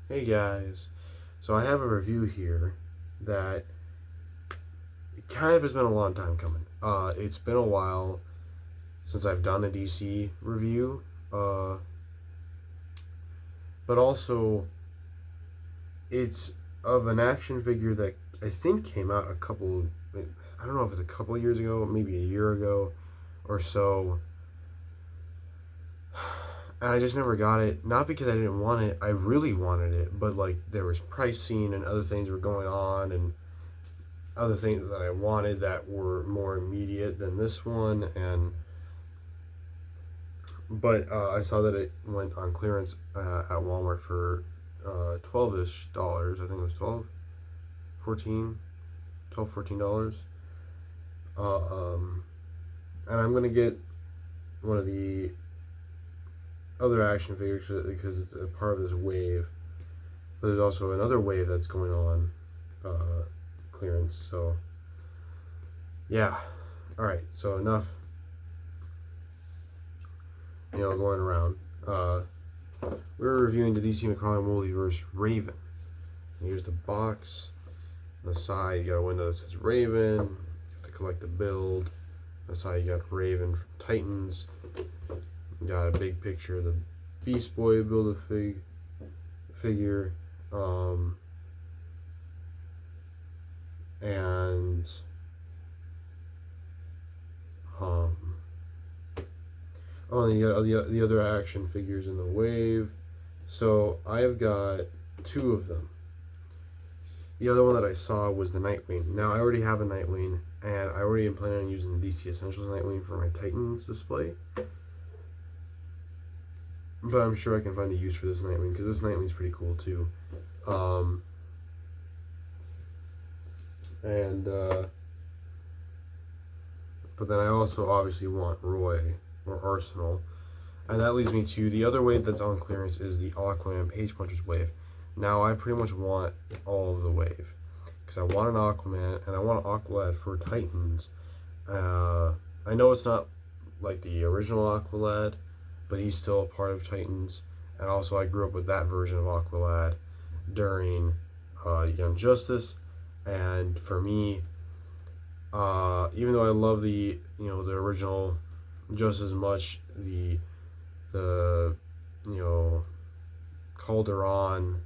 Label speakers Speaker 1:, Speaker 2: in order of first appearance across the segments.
Speaker 1: Hey guys, so I have a review here that it kind of has been a long time coming. It's been a while since I've done a DC review, uh, but also it's of an action figure that I think came out I don't know if it's a couple years ago, maybe a year ago or so, and I just never got it. Not because I didn't want it, I really wanted it, but like there was pricing and other things were going on, and other things that I wanted that were more immediate than this one, and but I saw that it went on clearance at Walmart for 12-ish dollars. I think it was 14 dollars. Uh, um, and I'm gonna get one of the other action figures because it's a part of this wave. But there's also another wave that's going on clearance. So yeah, all right. So enough going around. We're reviewing the DC Mcfarlane multiverse Raven. Here's the box. On the side, you got a window that says Raven. You have to collect the build. On the side, you got Raven from Titans. You got a big picture of the Beast Boy figure. And oh, and you got the other action figures in the wave. So I've got two of them. The other one that I saw was the Nightwing. Now I already have a Nightwing, and I already am planning on using the DC Essentials Nightwing for my Titans display. But I'm sure I can find a use for this Nightwing because this Nightwing's pretty cool too. But then I also obviously want Roy or Arsenal. And that leads me to the other wave that's on clearance is the Aquaman Page Punchers wave. Now I pretty much want all of the wave because I want an Aquaman and I want an Aqualad for Titans. I know it's not like the original Aqualad, but he's still a part of Titans. And also I grew up with that version of Aqualad during Young Justice. And for me, even though I love the original just as much, the Calderon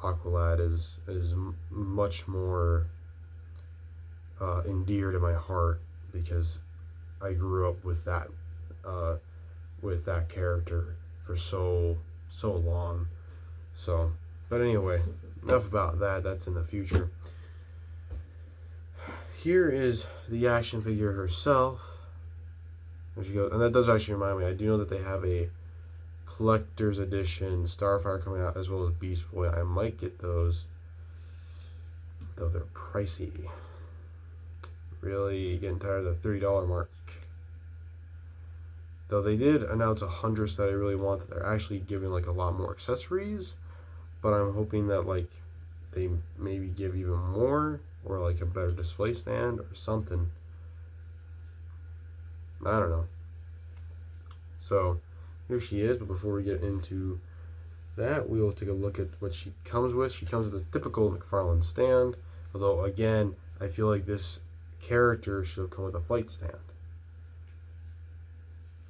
Speaker 1: Aqualad is much more endeared to my heart because I grew up with that character for so long. So, but anyway, enough about that. That's in the future. Here is the action figure herself. There she goes. And that does actually remind me, I do know that they have a collector's edition Starfire coming out as well as Beast Boy. I might get those, though they're pricey. Really getting tired of the $30 mark. Though they did announce a Huntress that I really want, that they're actually giving like a lot more accessories. But I'm hoping that like they maybe give even more, or like a better display stand or something. I don't know. So here she is, but before we get into that, we will take a look at what she comes with. She comes with a typical Mcfarlane stand, although again, I feel like this character should have come with a flight stand.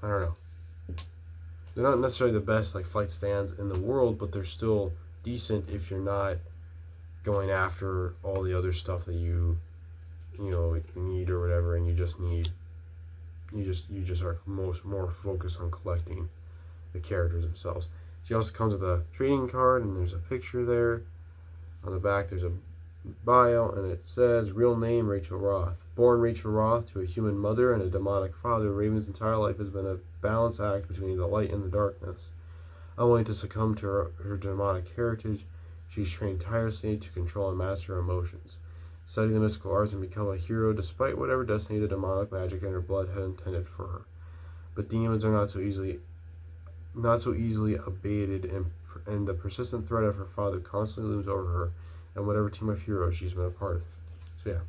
Speaker 1: I don't know. They're not necessarily the best like flight stands in the world, but they're still decent if you're not going after all the other stuff that you need or whatever, and you just are more focused on collecting the characters themselves. She also comes with a trading card, and there's a picture there. On the back there's a bio, and it says real name Rachel Roth. Born Rachel Roth to a human mother and a demonic father, Raven's entire life has been a balance act between the light and the darkness. Unwilling to succumb to her demonic heritage, she's trained tirelessly to control and master her emotions, study the mystical arts, and become a hero despite whatever destiny the demonic magic in her blood had intended for her. But demons are not so easily abated, and the persistent threat of her father constantly looms over her and whatever team of heroes she's been a part of. So yeah.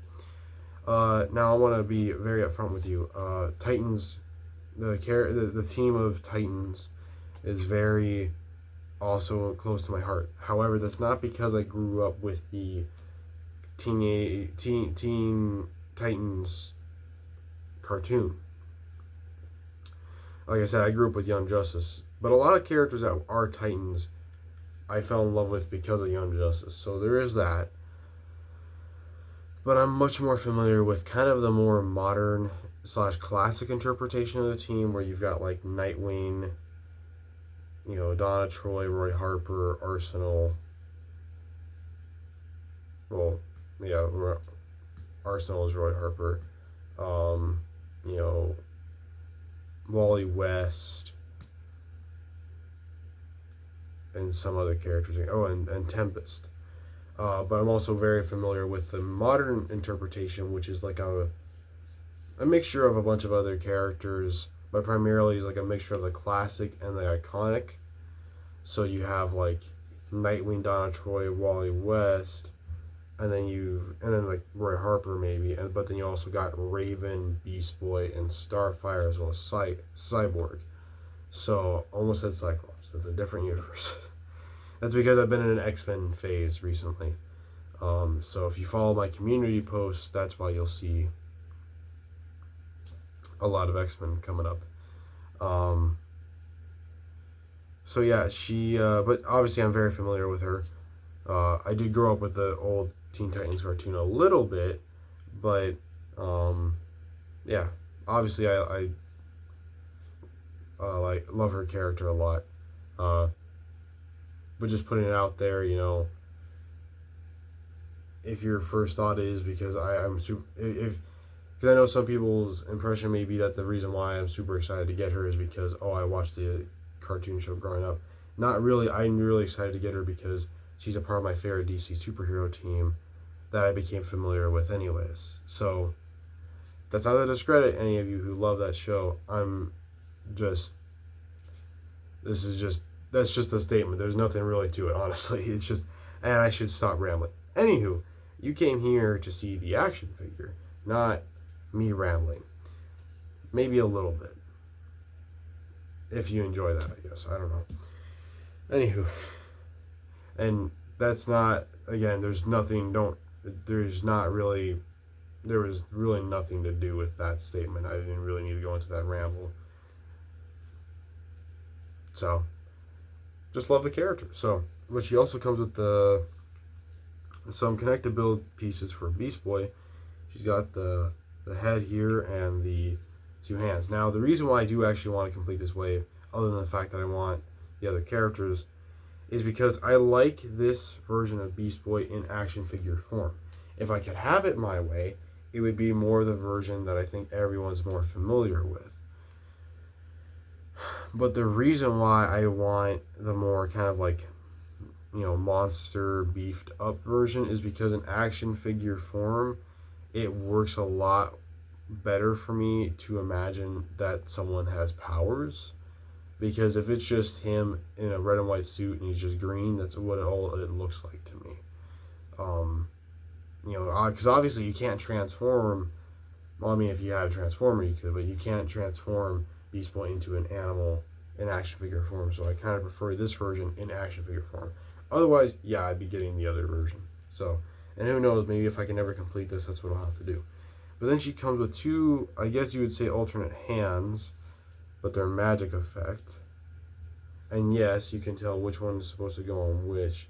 Speaker 1: Now I want to be very upfront with you. Titans, the team of Titans is very also close to my heart. However, that's not because I grew up with the Teen Titans cartoon. Like I said, I grew up with Young Justice, but a lot of characters that are Titans I fell in love with because of Young Justice. So there is that. But I'm much more familiar with kind of the more modern slash classic interpretation of the team, where you've got like Nightwing, Donna Troy, Roy Harper, Arsenal. Well, yeah, Arsenal is Roy Harper. You know, Wally West, and some other characters. Oh, and Tempest. But I'm also very familiar with the modern interpretation, which is like a mixture of a bunch of other characters, but primarily is like a mixture of the classic and the iconic. So you have like Nightwing, Donna Troy, Wally West, and then like Roy Harper maybe, but then you also got Raven, Beast Boy, and Starfire, as well as Cyborg. So almost said Cyclops. That's a different universe. That's because I've been in an X-Men phase recently. So if you follow my community posts, that's why you'll see a lot of X-Men coming up. So yeah, she. But obviously, I'm very familiar with her. I did grow up with the old Teen Titans cartoon a little bit, but yeah, obviously I like love her character a lot. But just putting it out there, if your first thought is because I'm super, because I know some people's impression may be that the reason why I'm super excited to get her is because I watched the cartoon show growing up. Not really. I'm really excited to get her because she's a part of my favorite DC superhero team that I became familiar with anyways. So that's not to discredit any of you who love that show. That's just a statement. There's nothing really to it, honestly. It's just, and I should stop rambling. Anywho, you came here to see the action figure, not me rambling. Maybe a little bit. If you enjoy that, I guess. I don't know. Anywho. And that's not, again, there was really nothing to do with that statement. I didn't really need to go into that ramble. So, just love the character. So, but she also comes with some connected build pieces for Beast Boy. She's got the head here and the two hands. Now, the reason why I do actually want to complete this wave, other than the fact that I want the other characters, is because I like this version of Beast Boy in action figure form. If I could have it my way, it would be more the version that I think everyone's more familiar with. But the reason why I want the more kind of like, monster beefed up version is because in action figure form, it works a lot better for me to imagine that someone has powers. Because if it's just him in a red and white suit and he's just green, that's what it looks like to me. Because obviously you can't transform. Well, I mean, if you had a transformer, you could, but you can't transform Beast Boy into an animal in action figure form. So I kind of prefer this version in action figure form. Otherwise, yeah, I'd be getting the other version. So, and who knows, maybe if I can never complete this, that's what I'll have to do. But then she comes with two, I guess you would say alternate hands, but they're magic effect. And yes, you can tell which one is supposed to go on which.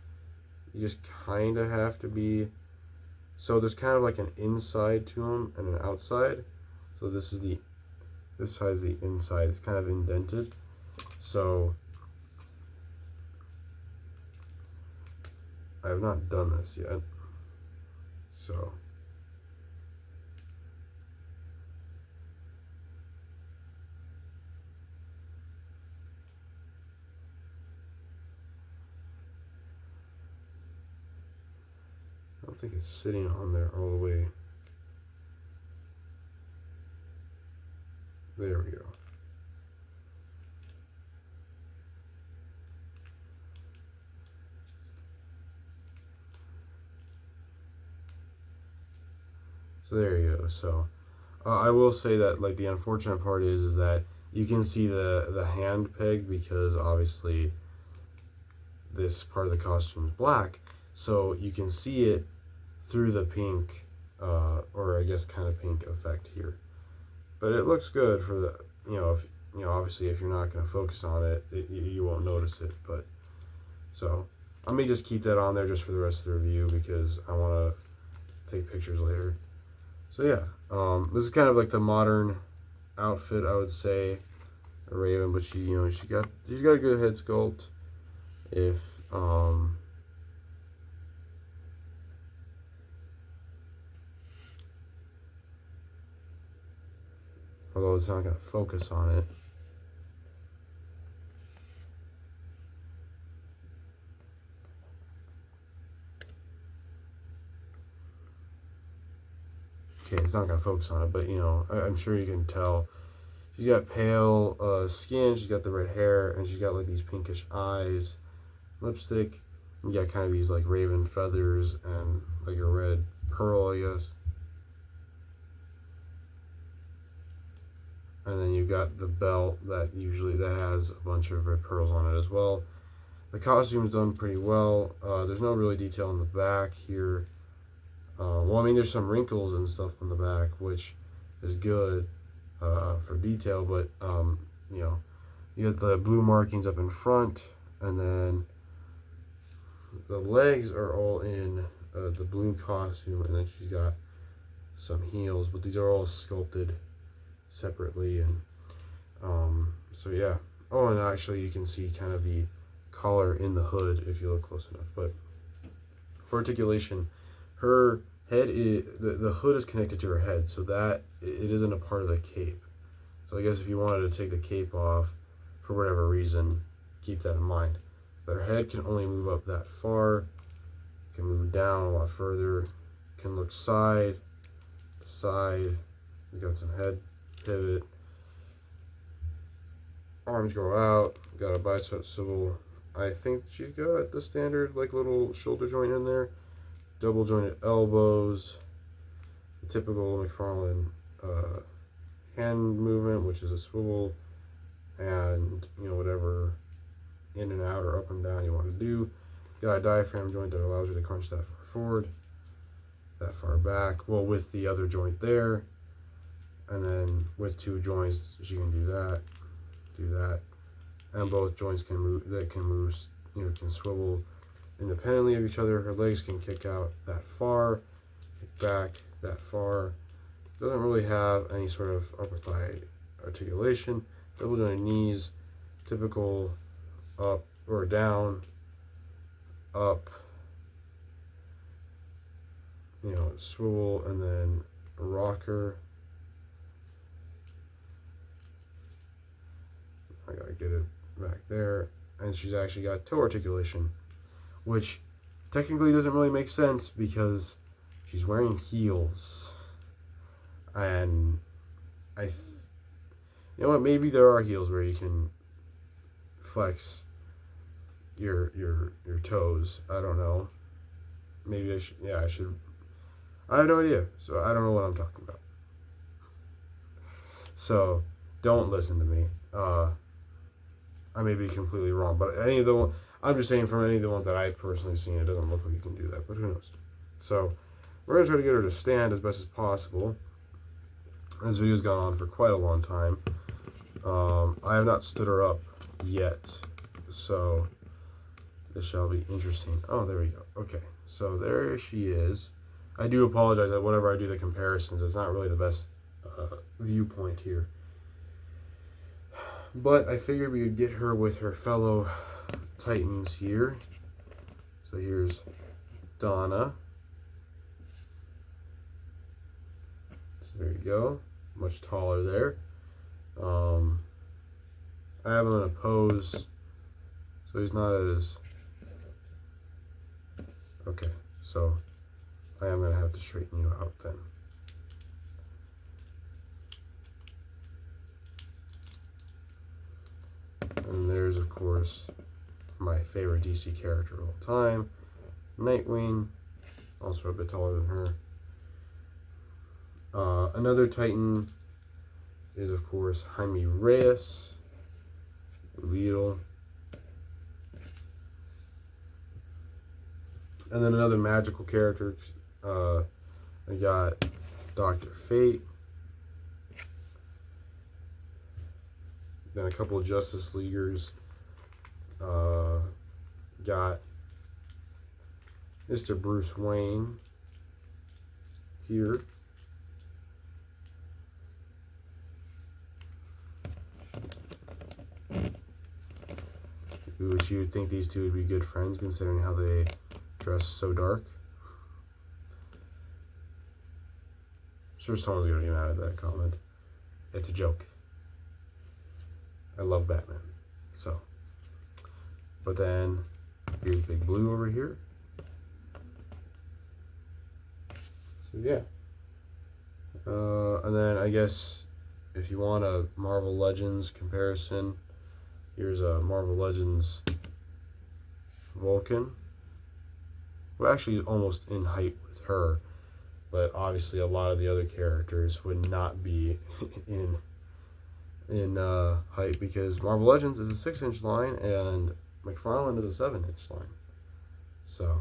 Speaker 1: You just kind of have to be. So there's kind of like an inside to them and an outside. So this side's the inside. It's kind of indented. So I have not done this yet. So I don't think it's sitting on there all the way. There we go. So there you go. So I will say that like the unfortunate part is that you can see the hand peg because obviously this part of the costume is black, so you can see it through the pink, or I guess kind of pink effect here. But it looks good for the, if obviously if you're not going to focus on it, you won't notice it. But so I may just keep that on there just for the rest of the review because I want to take pictures later. So yeah, this is kind of like the modern outfit, I would say, a Raven, but she's got a good head sculpt. If although it's not going to focus on it. Okay, it's not going to focus on it, but I'm sure you can tell. She's got pale skin, she's got the red hair, and she's got like these pinkish eyes, lipstick. You got kind of these like raven feathers and like a red pearl, I guess. And then you've got the belt that has a bunch of red pearls on it as well. The costume's done pretty well. There's no really detail on the back here. Well, I mean, there's some wrinkles and stuff on the back, which is good for detail, but you got the blue markings up in front, and then the legs are all in the blue costume, and then she's got some heels, but these are all sculpted separately, and so yeah. Oh, and actually you can see kind of the collar in the hood if you look close enough. But for articulation, her head is the hood is connected to her head, so that it isn't a part of the cape. So I guess if you wanted to take the cape off for whatever reason, keep that in mind. But her head can only move up that far, can move down a lot further, can look side to side. You've got some head pivot. Arms go out, got a bicep swivel. I think she's got the standard like little shoulder joint in there. Double jointed elbows, the typical Mcfarlane hand movement, which is a swivel, and whatever in and out or up and down you want to do. Got a diaphragm joint that allows you to crunch that far forward, that far back. Well, with the other joint there, and then with two joints, she can do that, and both joints can move. Can swivel independently of each other. Her legs can kick out that far, kick back that far. Doesn't really have any sort of upper thigh articulation. Double jointed knees, typical up or down, up, swivel, and then rocker. I gotta get it back there. And she's actually got toe articulation, which technically doesn't really make sense because she's wearing heels. And you know what, maybe there are heels where you can flex your toes. I don't know. Maybe I should. I have no idea. So I don't know what I'm talking about. So don't listen to me. I may be completely wrong, but I'm just saying from any of the ones that I've personally seen, it doesn't look like you can do that, but who knows. So we're going to try to get her to stand as best as possible. This video's gone on for quite a long time. I have not stood her up yet, so this shall be interesting. Oh, there we go. Okay, so there she is. I do apologize that whenever I do the comparisons, it's not really the best viewpoint here. But I figured we would get her with her fellow Titans here. So here's Donna. So there you go. Much taller there. I have him in a pose, so he's not at his... Okay, so I am going to have to straighten you out then. And there's, of course, my favorite DC character of all time, Nightwing, also a bit taller than her. Another Titan is, of course, Jaime Reyes, Beetle. And then another magical character. I got Dr. Fate. Then a couple of Justice Leaguers. Got Mr. Bruce Wayne here. Which you would think these two would be good friends considering how they dress so dark. I'm sure someone's gonna get mad at that comment. It's a joke. I love Batman. So. But then here's Big Blue over here. So yeah. And then I guess if you want a Marvel Legends comparison, here's a Marvel Legends Vulcan. Well, actually, he's almost in height with her, but obviously a lot of the other characters would not be in height because Marvel Legends is a 6-inch line and Mcfarlane is a 7-inch line. So,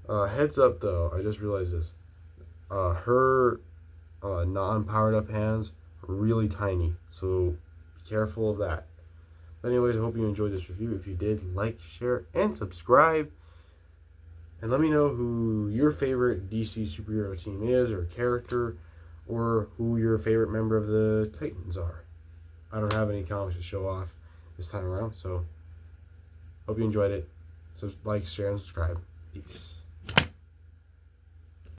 Speaker 1: heads up though, I just realized this. Her non-powered up hands are really tiny, so be careful of that. But anyways, I hope you enjoyed this review. If you did, like, share, and subscribe. And let me know who your favorite DC superhero team is, or character, or who your favorite member of the Titans are. I don't have any comics to show off this time around, so hope you enjoyed it. So like, share, and subscribe. Peace.